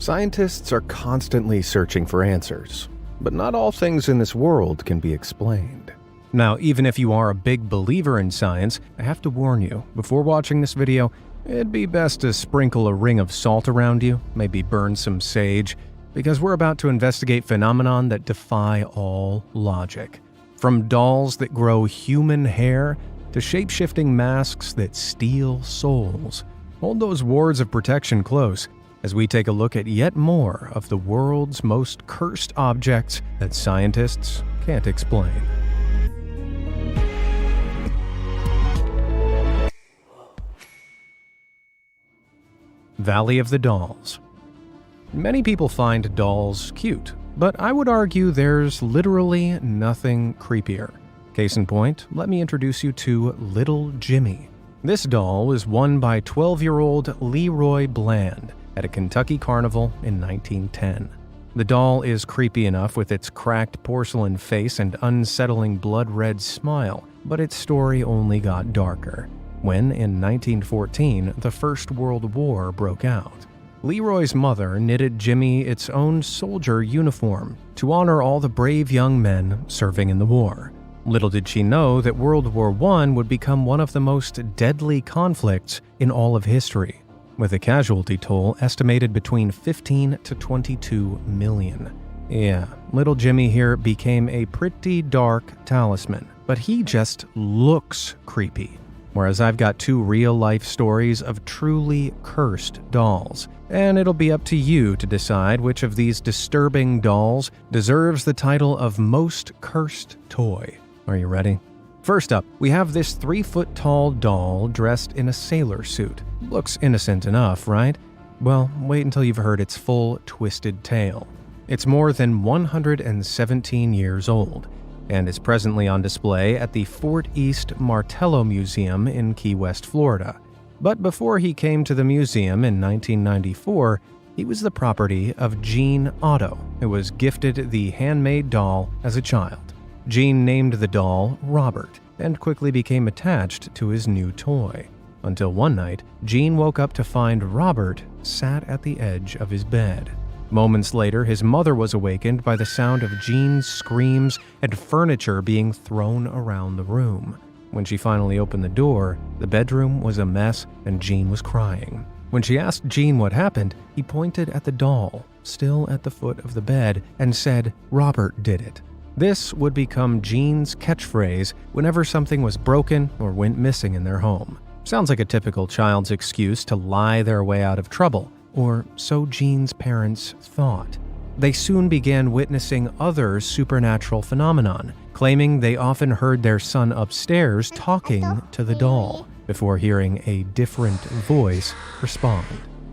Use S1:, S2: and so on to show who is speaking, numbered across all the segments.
S1: Scientists are constantly searching for answers, but not all things in this world can be explained. Now, even if you are a big believer in science, I have to warn you, before watching this video, it'd be best to sprinkle a ring of salt around you, maybe burn some sage, because we're about to investigate phenomenon that defy all logic. From dolls that grow human hair to shape-shifting masks that steal souls. Hold those wards of protection close as we take a look at yet more of the world's most cursed objects that scientists can't explain. Valley of the Dolls. Many people find dolls cute, but I would argue there's literally nothing creepier. Case in point, let me introduce you to Little Jimmy. This doll was won by 12-year-old Leroy Bland at a Kentucky carnival in 1910. The doll is creepy enough with its cracked porcelain face and unsettling blood-red smile, but its story only got darker when, in 1914, the First World War broke out. Leroy's mother knitted Jimmy its own soldier uniform to honor all the brave young men serving in the war. Little did she know that World War I would become one of the most deadly conflicts in all of history, with a casualty toll estimated between 15 to 22 million. Yeah, little Jimmy here became a pretty dark talisman, but he just looks creepy. Whereas I've got two real-life stories of truly cursed dolls, and it'll be up to you to decide which of these disturbing dolls deserves the title of Most Cursed Toy. Are you ready? First up, we have this 3-foot-tall doll dressed in a sailor suit. Looks innocent enough, right? Well, wait until you've heard its full twisted tale. It's more than 117 years old, and is presently on display at the Fort East Martello Museum in Key West, Florida. But before he came to the museum in 1994, he was the property of Gene Otto, who was gifted the handmade doll as a child. Gene named the doll Robert and quickly became attached to his new toy, until one night, Gene woke up to find Robert sat at the edge of his bed. Moments later, his mother was awakened by the sound of Gene's screams and furniture being thrown around the room. When she finally opened the door, the bedroom was a mess and Gene was crying. When she asked Gene what happened, he pointed at the doll, still at the foot of the bed, and said, "Robert did it." This would become Gene's catchphrase whenever something was broken or went missing in their home. Sounds like a typical child's excuse to lie their way out of trouble, or so Gene's parents thought. They soon began witnessing other supernatural phenomenon, claiming they often heard their son upstairs talking to the doll, before hearing a different voice respond.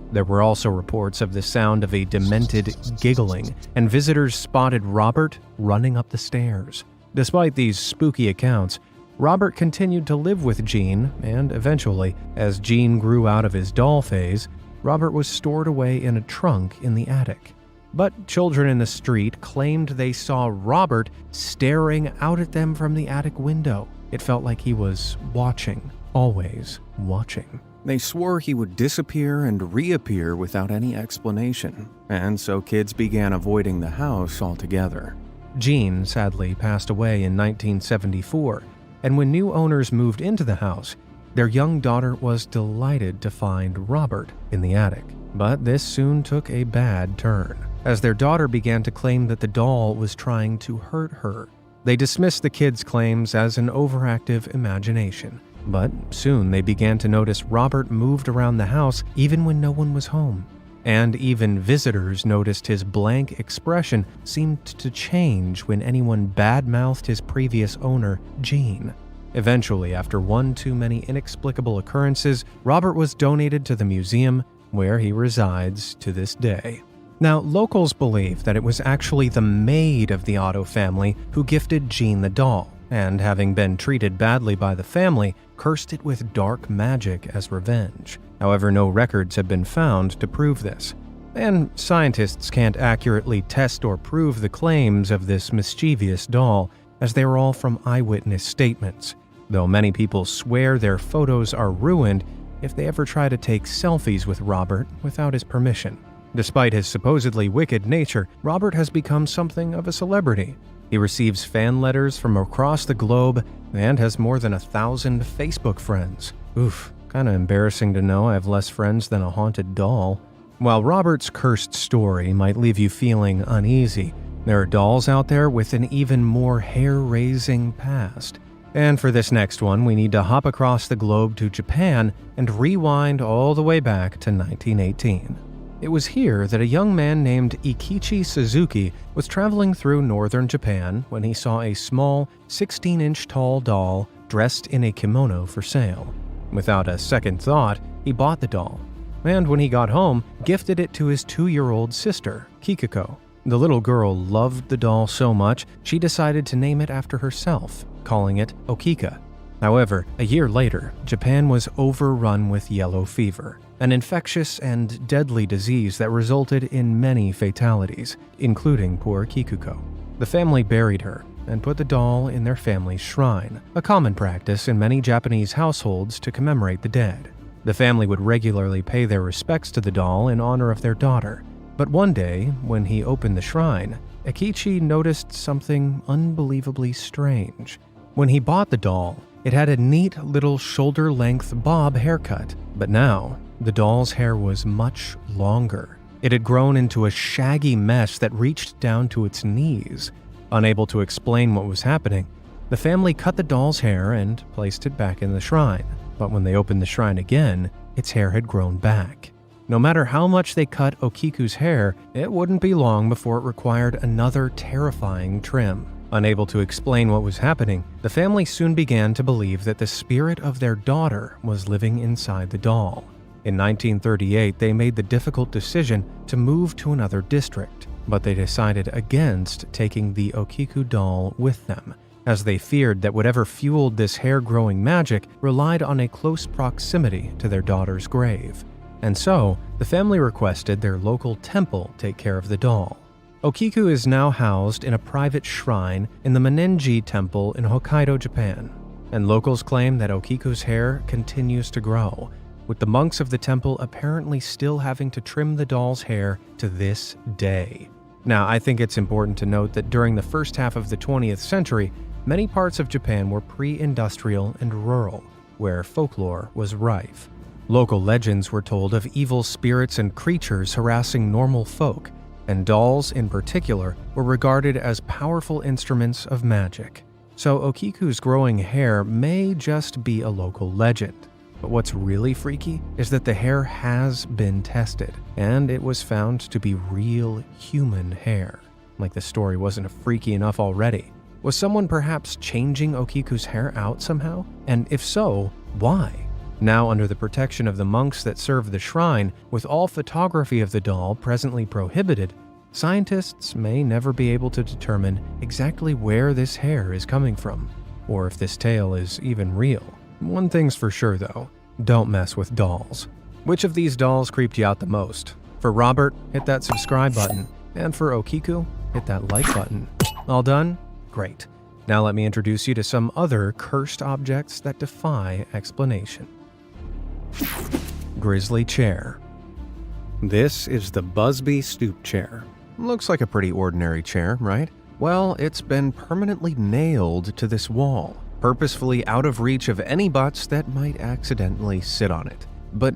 S1: There were also reports of the sound of a demented giggling, and visitors spotted Robert running up the stairs. Despite these spooky accounts, Robert continued to live with Gene, and eventually, as Gene grew out of his doll phase, Robert was stored away in a trunk in the attic. But children in the street claimed they saw Robert staring out at them from the attic window. It felt like he was watching, always watching. They swore he would disappear and reappear without any explanation, and so kids began avoiding the house altogether. Gene sadly passed away in 1974, and when new owners moved into the house, their young daughter was delighted to find Robert in the attic. But this soon took a bad turn, as their daughter began to claim that the doll was trying to hurt her. They dismissed the kids' claims as an overactive imagination. But soon they began to notice Robert moved around the house even when no one was home. And even visitors noticed his blank expression seemed to change when anyone badmouthed his previous owner, Gene. Eventually, after one too many inexplicable occurrences, Robert was donated to the museum, where he resides to this day. Now, locals believe that it was actually the maid of the Otto family who gifted Gene the doll, and having been treated badly by the family, cursed it with dark magic as revenge. However, no records have been found to prove this. And scientists can't accurately test or prove the claims of this mischievous doll, as they are all from eyewitness statements, though many people swear their photos are ruined if they ever try to take selfies with Robert without his permission. Despite his supposedly wicked nature, Robert has become something of a celebrity. He receives fan letters from across the globe and has more than 1,000 Facebook friends. Oof, kinda embarrassing to know I have less friends than a haunted doll. While Robert's cursed story might leave you feeling uneasy, there are dolls out there with an even more hair-raising past. And for this next one, we need to hop across the globe to Japan and rewind all the way back to 1918. It was here that a young man named Ikichi Suzuki was traveling through northern Japan when he saw a small, 16-inch tall doll dressed in a kimono for sale. Without a second thought, he bought the doll, and when he got home, gifted it to his 2-year-old sister, Kikiko. The little girl loved the doll so much, she decided to name it after herself, calling it Okika. However, a year later, Japan was overrun with yellow fever, an infectious and deadly disease that resulted in many fatalities, including poor Kikuko. The family buried her and put the doll in their family's shrine, a common practice in many Japanese households to commemorate the dead. The family would regularly pay their respects to the doll in honor of their daughter. But one day, when he opened the shrine, Akichi noticed something unbelievably strange. When he bought the doll, it had a neat little shoulder-length bob haircut, but now, the doll's hair was much longer. It had grown into a shaggy mesh that reached down to its knees. Unable to explain what was happening, the family cut the doll's hair and placed it back in the shrine. But when they opened the shrine again, its hair had grown back. No matter how much they cut Okiku's hair, it wouldn't be long before it required another terrifying trim. Unable to explain what was happening, the family soon began to believe that the spirit of their daughter was living inside the doll. In 1938, they made the difficult decision to move to another district, but they decided against taking the Okiku doll with them, as they feared that whatever fueled this hair-growing magic relied on a close proximity to their daughter's grave. And so, the family requested their local temple take care of the doll. Okiku is now housed in a private shrine in the Menenji Temple in Hokkaido, Japan, and locals claim that Okiku's hair continues to grow, with the monks of the temple apparently still having to trim the doll's hair to this day. Now, I think it's important to note that during the first half of the 20th century, many parts of Japan were pre-industrial and rural, where folklore was rife. Local legends were told of evil spirits and creatures harassing normal folk, and dolls in particular were regarded as powerful instruments of magic. So Okiku's growing hair may just be a local legend. But what's really freaky is that the hair has been tested, and it was found to be real human hair. Like the story wasn't freaky enough already. Was someone perhaps changing Okiku's hair out somehow? And if so, why? Now under the protection of the monks that serve the shrine, with all photography of the doll presently prohibited, scientists may never be able to determine exactly where this hair is coming from, or if this tale is even real. One thing's for sure though, don't mess with dolls. Which of these dolls creeped you out the most? For Robert, hit that subscribe button, and for Okiku, hit that like button. All done? Great. Now let me introduce you to some other cursed objects that defy explanation. Grizzly chair. This is the Busby stoop chair. Looks like a pretty ordinary chair, right? Well, it's been permanently nailed to this wall, purposefully out of reach of any butts that might accidentally sit on it. But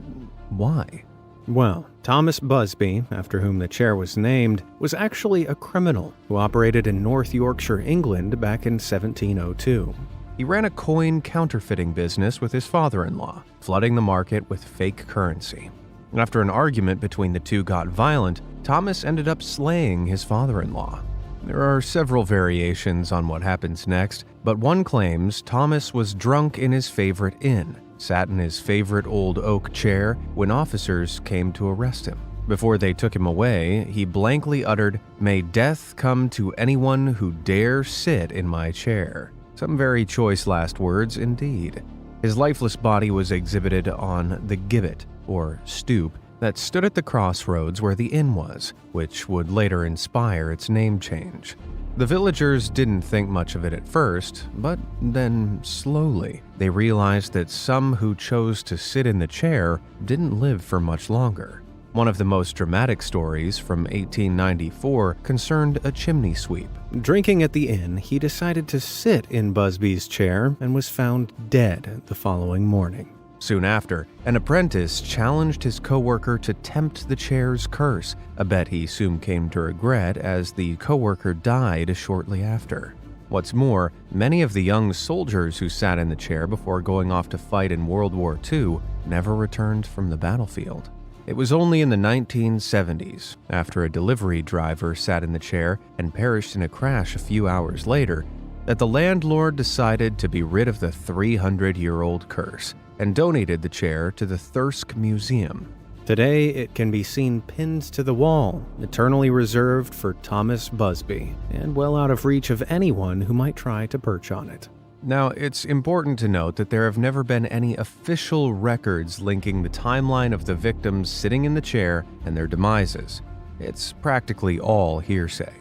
S1: why? Well, Thomas Busby, after whom the chair was named, was actually a criminal who operated in North Yorkshire, England back in 1702. He ran a coin counterfeiting business with his father-in-law, flooding the market with fake currency. After an argument between the two got violent, Thomas ended up slaying his father-in-law. There are several variations on what happens next, but one claims Thomas was drunk in his favorite inn, sat in his favorite old oak chair when officers came to arrest him. Before they took him away, he blankly uttered, "May death come to anyone who dare sit in my chair." Some very choice last words indeed. His lifeless body was exhibited on the gibbet, or stoop, that stood at the crossroads where the inn was, which would later inspire its name change. The villagers didn't think much of it at first, but then slowly they realized that some who chose to sit in the chair didn't live for much longer. One of the most dramatic stories from 1894 concerned a chimney sweep. Drinking at the inn, he decided to sit in Busby's chair and was found dead the following morning. Soon after, an apprentice challenged his coworker to tempt the chair's curse, a bet he soon came to regret as the coworker died shortly after. What's more, many of the young soldiers who sat in the chair before going off to fight in World War II never returned from the battlefield. It was only in the 1970s, after a delivery driver sat in the chair and perished in a crash a few hours later, that the landlord decided to be rid of the 300-year-old curse and donated the chair to the Thirsk Museum. Today, it can be seen pinned to the wall, eternally reserved for Thomas Busby, and well out of reach of anyone who might try to perch on it. Now, it's important to note that there have never been any official records linking the timeline of the victims sitting in the chair and their demises. It's practically all hearsay.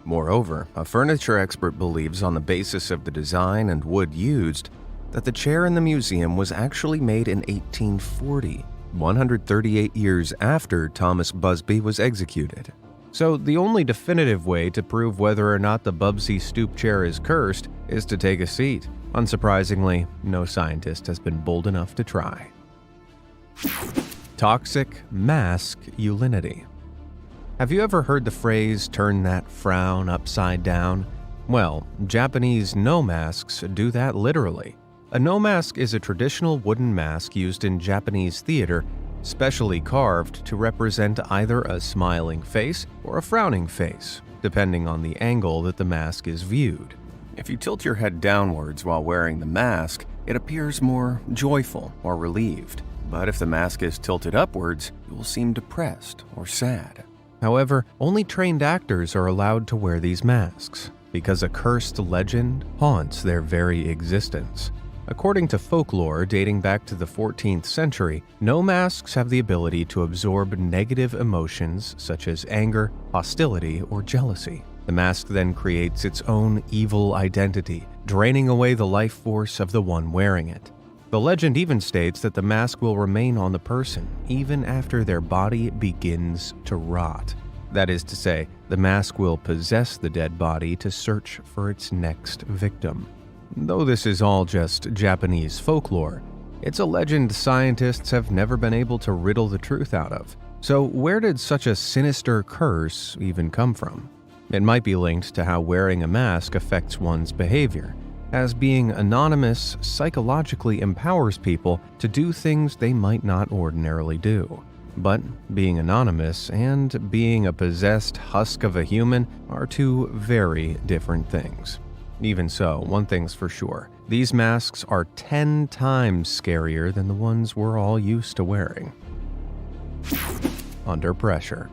S1: Moreover, a furniture expert believes on the basis of the design and wood used that the chair in the museum was actually made in 1840, 138 years after Thomas Busby was executed. So the only definitive way to prove whether or not the Bubsy stoop chair is cursed is to take a seat. Unsurprisingly, no scientist has been bold enough to try. Toxic masculinity. Have you ever heard the phrase, "turn that frown upside down"? Well, Japanese no masks do that literally. A no mask is a traditional wooden mask used in Japanese theater, specially carved to represent either a smiling face or a frowning face, depending on the angle that the mask is viewed. If you tilt your head downwards while wearing the mask, it appears more joyful or relieved. But if the mask is tilted upwards, you will seem depressed or sad. However, only trained actors are allowed to wear these masks, because a cursed legend haunts their very existence. According to folklore dating back to the 14th century, no masks have the ability to absorb negative emotions such as anger, hostility, or jealousy. The mask then creates its own evil identity, draining away the life force of the one wearing it. The legend even states that the mask will remain on the person even after their body begins to rot. That is to say, the mask will possess the dead body to search for its next victim. Though this is all just Japanese folklore, it's a legend scientists have never been able to riddle the truth out of. So where did such a sinister curse even come from? It might be linked to how wearing a mask affects one's behavior, as being anonymous psychologically empowers people to do things they might not ordinarily do. But being anonymous and being a possessed husk of a human are two very different things. Even so, one thing's for sure, these masks are 10 times scarier than the ones we're all used to wearing. Under pressure.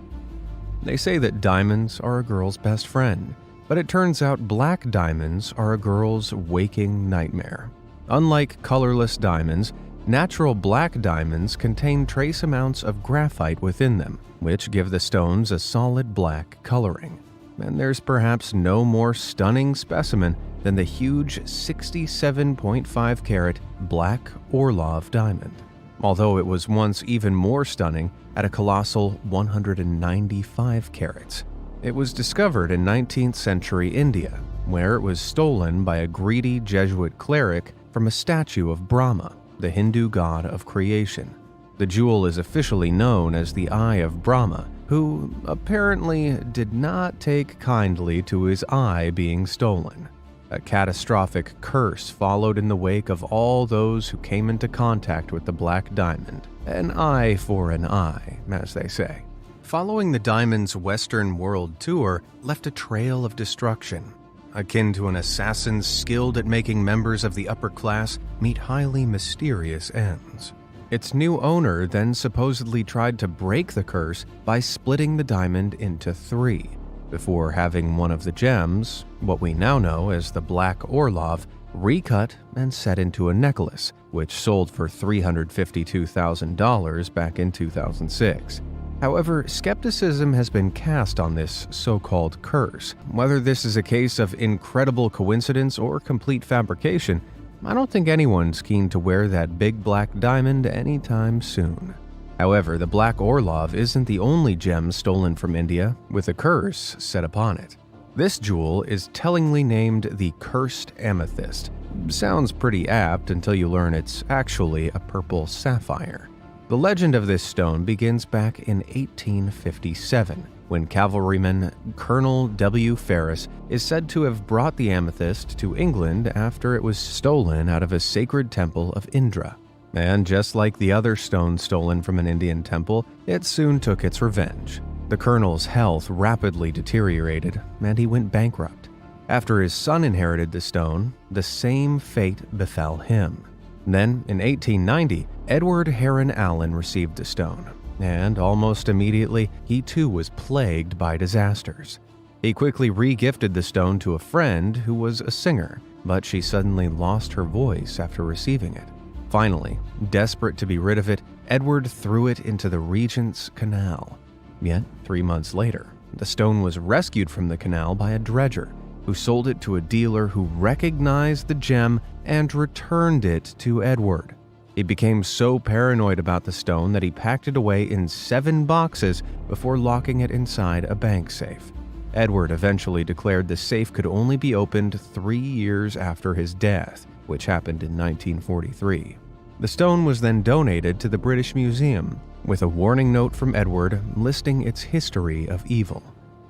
S1: They say that diamonds are a girl's best friend, but it turns out black diamonds are a girl's waking nightmare. Unlike colorless diamonds, natural black diamonds contain trace amounts of graphite within them, which give the stones a solid black coloring. And there's perhaps no more stunning specimen than the huge 67.5 carat black Orlov diamond, although it was once even more stunning at a colossal 195 carats. It was discovered in 19th century India, where it was stolen by a greedy Jesuit cleric from a statue of Brahma, the Hindu god of creation. The jewel is officially known as the Eye of Brahma, who apparently did not take kindly to his eye being stolen. A catastrophic curse followed in the wake of all those who came into contact with the black diamond. An eye for an eye, as they say. Following the diamond's Western world tour left a trail of destruction, akin to an assassin skilled at making members of the upper class meet highly mysterious ends. Its new owner then supposedly tried to break the curse by splitting the diamond into 3, before having one of the gems, what we now know as the Black Orlov, recut and set into a necklace, which sold for $352,000 back in 2006. However, skepticism has been cast on this so-called curse. Whether this is a case of incredible coincidence or complete fabrication, I don't think anyone's keen to wear that big black diamond anytime soon. However, the Black Orlov isn't the only gem stolen from India with a curse set upon it. This jewel is tellingly named the Cursed Amethyst. Sounds pretty apt until you learn it's actually a purple sapphire. The legend of this stone begins back in 1857, when cavalryman Colonel W. Ferris is said to have brought the amethyst to England after it was stolen out of a sacred temple of Indra. And just like the other stone stolen from an Indian temple, it soon took its revenge. The colonel's health rapidly deteriorated, and he went bankrupt. After his son inherited the stone, the same fate befell him. Then, in 1890, Edward Heron Allen received the stone, and almost immediately, he too was plagued by disasters. He quickly re-gifted the stone to a friend who was a singer, but she suddenly lost her voice after receiving it. Finally, desperate to be rid of it, Edward threw it into the Regent's Canal. Yet, 3 months later, the stone was rescued from the canal by a dredger, who sold it to a dealer who recognized the gem and returned it to Edward. He became so paranoid about the stone that he packed it away in 7 boxes before locking it inside a bank safe. Edward eventually declared the safe could only be opened 3 years after his death, which happened in 1943. The stone was then donated to the British Museum, with a warning note from Edward listing its history of evil.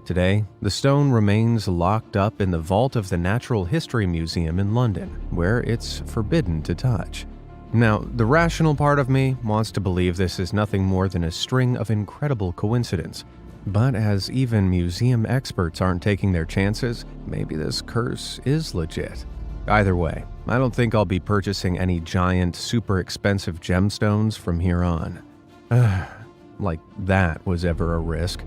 S1: Today, the stone remains locked up in the vault of the Natural History Museum in London, where it's forbidden to touch. Now, the rational part of me wants to believe this is nothing more than a string of incredible coincidences. But as even museum experts aren't taking their chances, maybe this curse is legit. Either way, I don't think I'll be purchasing any giant, super expensive gemstones from here on. Like that was ever a risk.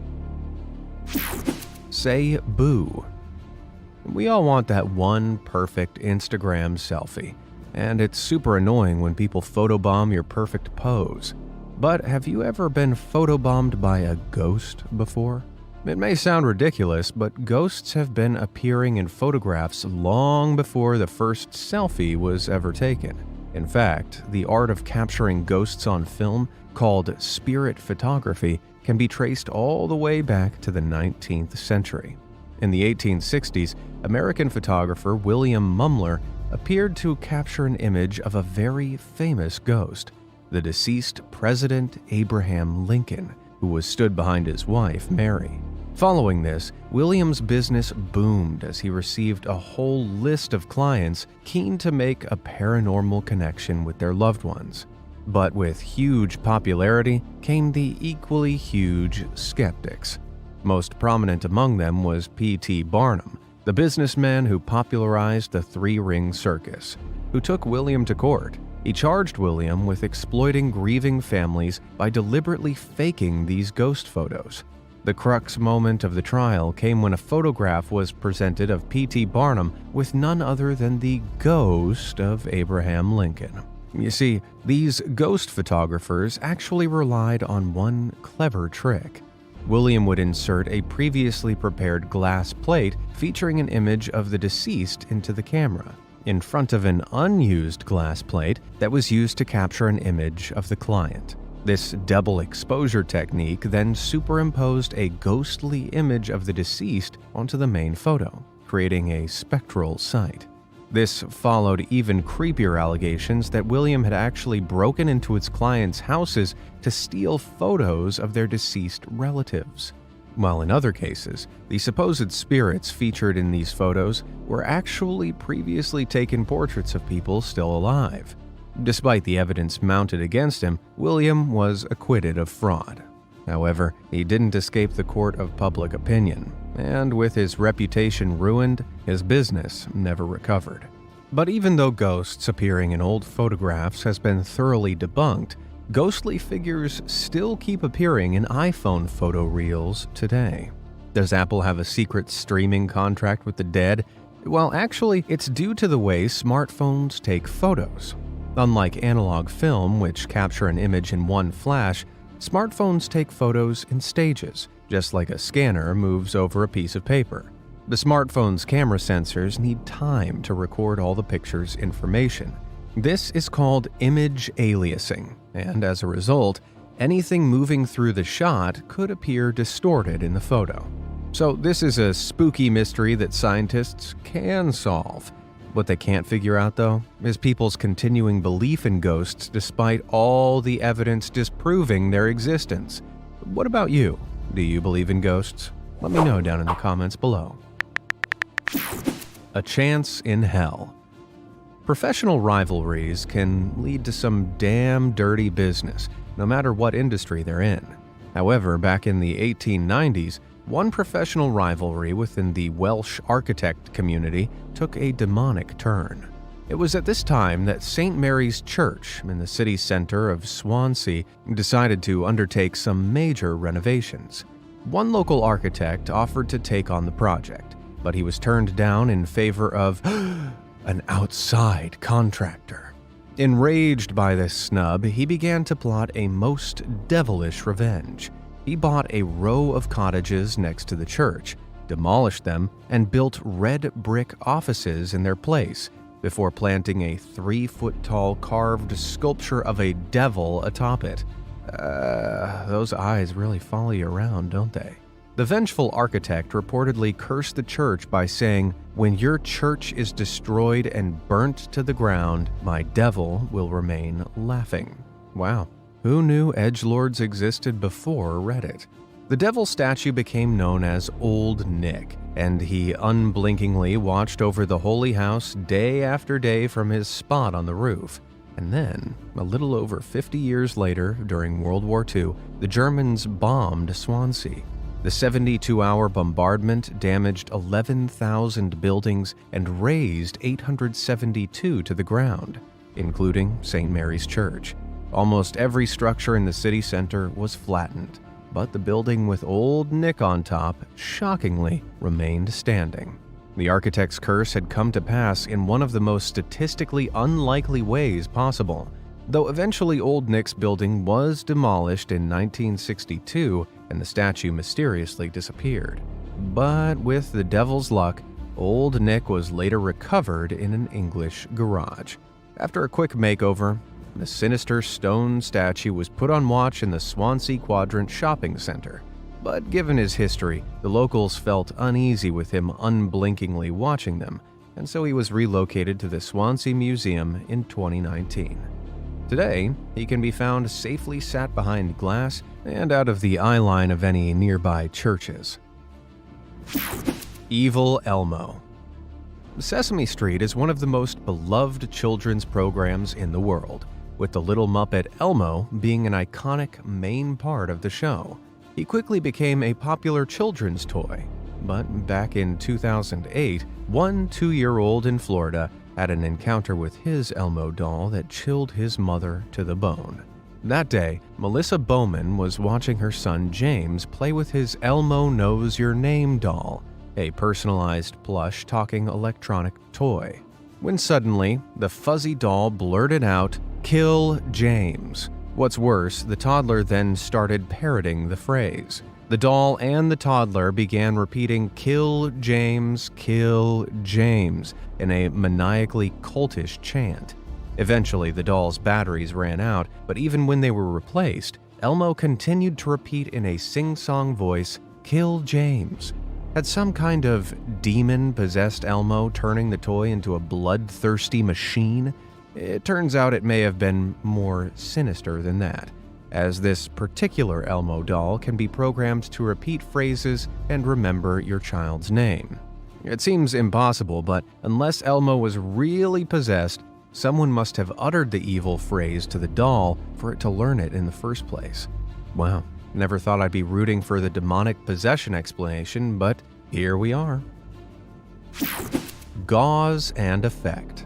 S1: Say boo. We all want that one perfect Instagram selfie, and it's super annoying when people photobomb your perfect pose. But have you ever been photobombed by a ghost before? It may sound ridiculous, but ghosts have been appearing in photographs long before the first selfie was ever taken. In fact, the art of capturing ghosts on film, called spirit photography, can be traced all the way back to the 19th century. In the 1860s, American photographer William Mumler appeared to capture an image of a very famous ghost, the deceased President Abraham Lincoln, who was stood behind his wife, Mary. Following this, William's business boomed as he received a whole list of clients keen to make a paranormal connection with their loved ones. But with huge popularity came the equally huge skeptics. Most prominent among them was P.T. Barnum, the businessman who popularized the three-ring circus, who took William to court. He charged William with exploiting grieving families by deliberately faking these ghost photos. The crux moment of the trial came when a photograph was presented of P.T. Barnum with none other than the ghost of Abraham Lincoln. You see, these ghost photographers actually relied on one clever trick. William would insert a previously prepared glass plate featuring an image of the deceased into the camera, in front of an unused glass plate that was used to capture an image of the client. This double exposure technique then superimposed a ghostly image of the deceased onto the main photo, creating a spectral sight. This followed even creepier allegations that William had actually broken into its clients' houses to steal photos of their deceased relatives. While in other cases, the supposed spirits featured in these photos were actually previously taken portraits of people still alive. Despite the evidence mounted against him, William was acquitted of fraud. However, he didn't escape the court of public opinion, and with his reputation ruined, his business never recovered. But even though ghosts appearing in old photographs has been thoroughly debunked, ghostly figures still keep appearing in iPhone photo reels today. Does Apple have a secret streaming contract with the dead? Well, actually, it's due to the way smartphones take photos. Unlike analog film, which capture an image in one flash, smartphones take photos in stages, just like a scanner moves over a piece of paper. The smartphone's camera sensors need time to record all the picture's information. This is called image aliasing, and as a result, anything moving through the shot could appear distorted in the photo. So this is a spooky mystery that scientists can solve. What they can't figure out, though, is people's continuing belief in ghosts despite all the evidence disproving their existence. What about you? Do you believe in ghosts? Let me know down in the comments below. A chance in hell. Professional rivalries can lead to some damn dirty business, no matter what industry they're in. However, back in the 1890s, one professional rivalry within the Welsh architect community took a demonic turn. It was at this time that St. Mary's Church in the city center of Swansea decided to undertake some major renovations. One local architect offered to take on the project, but he was turned down in favor of an outside contractor. Enraged by this snub, he began to plot a most devilish revenge. He bought a row of cottages next to the church, demolished them, and built red brick offices in their place, before planting a 3-foot-tall carved sculpture of a devil atop it. Those eyes really follow you around, don't they? The vengeful architect reportedly cursed the church by saying, "When your church is destroyed and burnt to the ground, my devil will remain laughing." Wow. Who knew edgelords existed before Reddit? The devil statue became known as Old Nick, and he unblinkingly watched over the holy house day after day from his spot on the roof. And then, a little over 50 years later, during World War II, the Germans bombed Swansea. The 72-hour bombardment damaged 11,000 buildings and razed 872 to the ground, including St. Mary's Church. Almost every structure in the city center was flattened, but the building with Old Nick on top, shockingly, remained standing. The architect's curse had come to pass in one of the most statistically unlikely ways possible. Though eventually Old Nick's building was demolished in 1962 and the statue mysteriously disappeared. But with the devil's luck, Old Nick was later recovered in an English garage. After a quick makeover, the sinister stone statue was put on watch in the Swansea Quadrant Shopping Center. But given his history, the locals felt uneasy with him unblinkingly watching them, and so he was relocated to the Swansea Museum in 2019. Today, he can be found safely sat behind glass and out of the eye line of any nearby churches. Evil Elmo. Sesame Street is one of the most beloved children's programs in the world, with the Little Muppet Elmo being an iconic main part of the show. He quickly became a popular children's toy, but back in 2008, one 2-year-old in Florida had an encounter with his Elmo doll that chilled his mother to the bone. That day, Melissa Bowman was watching her son James play with his Elmo Knows Your Name doll, a personalized plush talking electronic toy, when suddenly the fuzzy doll blurted out, "Kill James." What's worse, the toddler then started parroting the phrase. The doll and the toddler began repeating "Kill James, kill James" in a maniacally cultish chant. Eventually, the doll's batteries ran out, but even when they were replaced, Elmo continued to repeat in a sing-song voice, "Kill James." Had some kind of demon possessed Elmo, turning the toy into a bloodthirsty machine? It turns out it may have been more sinister than that, as this particular Elmo doll can be programmed to repeat phrases and remember your child's name. It seems impossible, but unless Elmo was really possessed, someone must have uttered the evil phrase to the doll for it to learn it in the first place. Wow, never thought I'd be rooting for the demonic possession explanation, but here we are. Gauze and effect.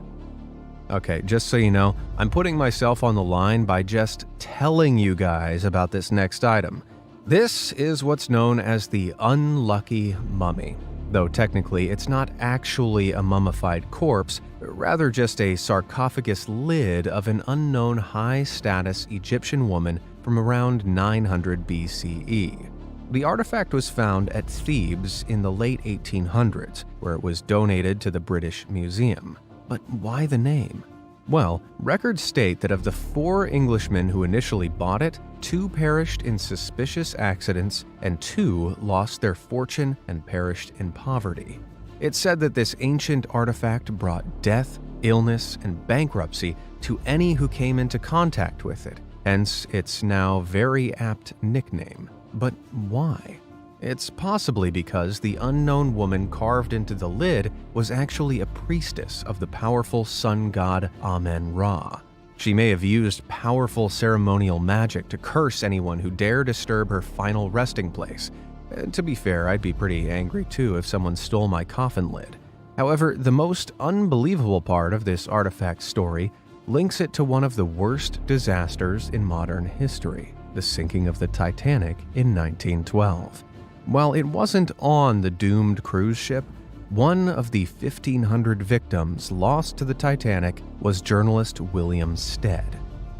S1: Okay, just so you know, I'm putting myself on the line by just telling you guys about this next item. This is what's known as the unlucky mummy, though technically it's not actually a mummified corpse, but rather just a sarcophagus lid of an unknown high-status Egyptian woman from around 900 BCE. The artifact was found at Thebes in the late 1800s, where it was donated to the British Museum. But why the name? Well, records state that of the 4 Englishmen who initially bought it, 2 perished in suspicious accidents and 2 lost their fortune and perished in poverty. It's said that this ancient artifact brought death, illness, and bankruptcy to any who came into contact with it, hence its now very apt nickname. But why? It's possibly because the unknown woman carved into the lid was actually a priestess of the powerful sun god Amen-Ra. She may have used powerful ceremonial magic to curse anyone who dare disturb her final resting place. To be fair, I'd be pretty angry too if someone stole my coffin lid. However, the most unbelievable part of this artifact story links it to one of the worst disasters in modern history, the sinking of the Titanic in 1912. While it wasn't on the doomed cruise ship, one of the 1,500 victims lost to the Titanic was journalist William Stead.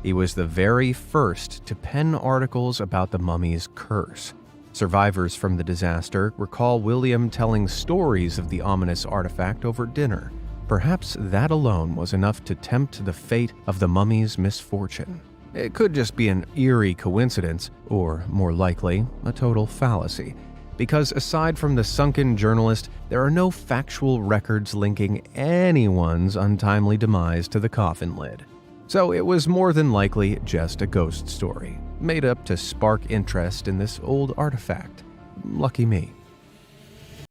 S1: He was the very first to pen articles about the mummy's curse. Survivors from the disaster recall William telling stories of the ominous artifact over dinner. Perhaps that alone was enough to tempt the fate of the mummy's misfortune. It could just be an eerie coincidence, or more likely, a total fallacy. Because aside from the sunken journalist, there are no factual records linking anyone's untimely demise to the coffin lid. So it was more than likely just a ghost story, made up to spark interest in this old artifact. Lucky me.